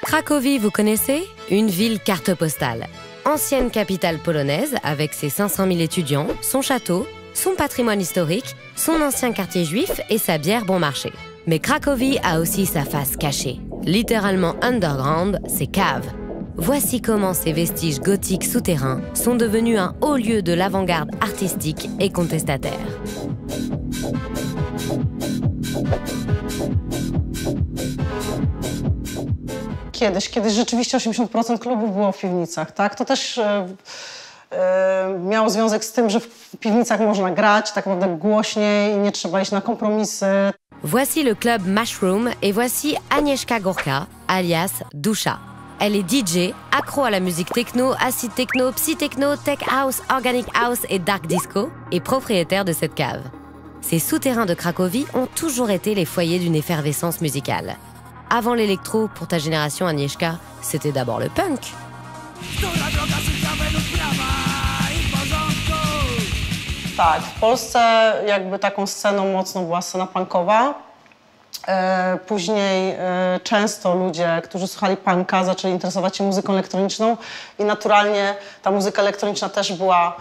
Cracovie, vous connaissez? Une ville carte postale. Ancienne capitale polonaise avec ses 500 000 étudiants, son château, son patrimoine historique, son ancien quartier juif et sa bière bon marché. Mais Cracovie a aussi sa face cachée. Littéralement underground, ses caves. Voici comment ces vestiges gothiques souterrains sont devenus un haut lieu de l'avant-garde artistique et contestataire. Kiedyś rzeczywiście 80% klubów było w piwnicach, tak? To też miało związek z tym, że w piwnicach można grać tak naprawdę głośniej i nie trzeba iść na kompromisy. Voici le club Mushroom et voici Agnieszka Górka, alias Dusza. Elle est DJ, accro à la musique techno, acid techno, psy-techno, tech house, organic house et dark disco, et propriétaire de cette cave. Ces souterrains de Cracovie ont toujours été les foyers d'une effervescence musicale. Avant l'électro, pour ta génération, Agnieszka, c'était d'abord le punk. Tak, w Polsce jakby taką sceną mocną była scena punkowa. Później często ludzie, którzy słuchali punka, zaczęli interesować się muzyką elektroniczną i naturalnie ta muzyka elektroniczna też była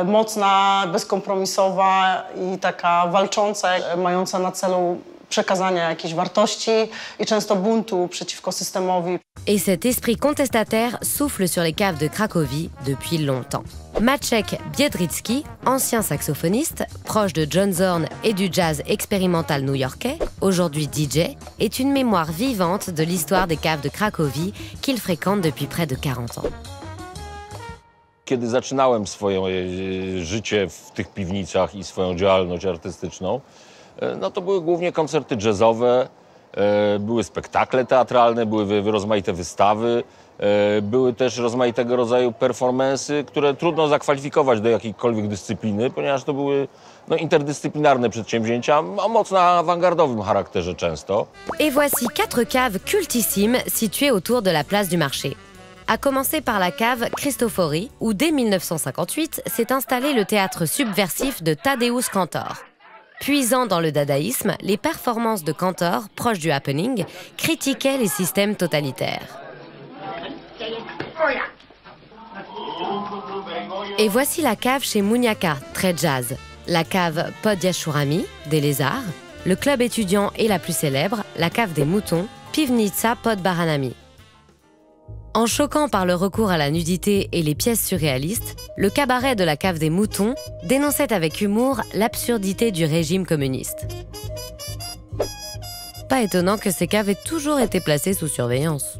mocna, bezkompromisowa i taka walcząca, mająca na celu przekazania jakiejś wartości i często buntu przeciwko systemowi. Et cet esprit contestataire souffle sur les caves de Cracovie depuis longtemps. Maciek Biedrzycki, ancien saxophoniste, proche de John Zorn et du jazz expérimental new-yorkais, aujourd'hui DJ, est une mémoire vivante de l'histoire des caves de Cracovie qu'il fréquente depuis près de 40 ans. Kiedy zaczynałem swoje życie w tych piwnicach i swoją działalność artystyczną, no to były głównie koncerty jazzowe, były spektakle teatralne, były rozmaite wystawy, były też rozmaitego rodzaju performance'y, które trudno zakwalifikować do jakiejkolwiek dyscypliny, ponieważ to były interdyscyplinarne przedsięwzięcia o mocno awangardowym charakterze często. Et voici 4 caves cultissimes situées autour de la place du marché. À commencer par la cave Cristofori, où dès 1958 s'est installé le théâtre subversif de Tadeusz Kantor. Puisant dans le dadaïsme, les performances de Kantor, proches du happening, critiquaient les systèmes totalitaires. Et voici la cave chez Muniaka, très jazz. La cave Podjashurami, des lézards. Le club étudiant et la plus célèbre, la cave des moutons, Pivnica Pod Baranami. En choquant par le recours à la nudité et les pièces surréalistes, le cabaret de la cave des moutons dénonçait avec humour l'absurdité du régime communiste. Pas étonnant que ces caves aient toujours été placées sous surveillance.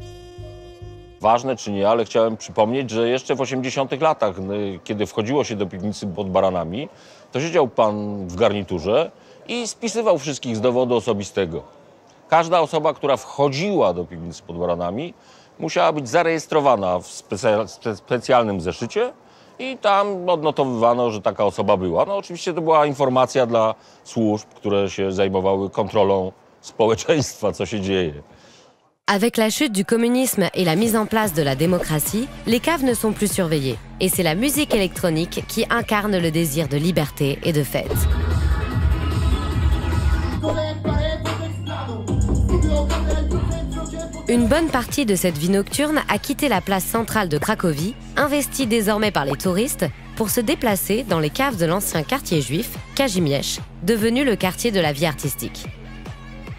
Ważne czy nie, ale chciałem przypomnieć, że jeszcze w 80-tych latach, kiedy wchodziło się do piwnicy pod Baranami, to siedział pan w garniturze i spisywał wszystkich z dowodu osobistego. Każda osoba, która wchodziła do piwnicy pod Baranami, musiała być zarejestrowana w specjalnym zeszycie i tam odnotowywano, że taka osoba była. No oczywiście to była informacja dla służb, które się zajmowały kontrolą społeczeństwa, co się dzieje. Avec la chute du communisme et la mise en place de la démocratie, les caves ne sont plus surveillées. Et c'est la musique électronique qui incarne le désir de liberté et de fête. Une bonne partie de cette vie nocturne a quitté la place centrale de Cracovie, investie désormais par les touristes, pour se déplacer dans les caves de l'ancien quartier juif, Kazimierz, devenu le quartier de la vie artistique.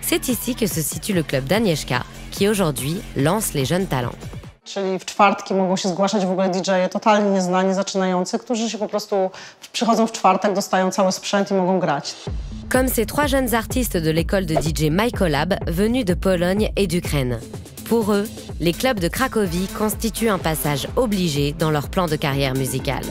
C'est ici que se situe le club d'Agnieszka, qui aujourd'hui lance les jeunes talents. Czyli w czwartki mogą się zgłaszać w ogóle DJ-e totalnie nieznani, zaczynający, którzy się po prostu przychodzą w czwartek, dostają cały sprzęt i mogą grać. Comme ces 3 jeunes artistes de l'école de DJ Mycolab venus de Pologne et d'Ukraine. Pour eux, les clubs de Cracovie constituent un passage obligé dans leur plan de carrière musicale.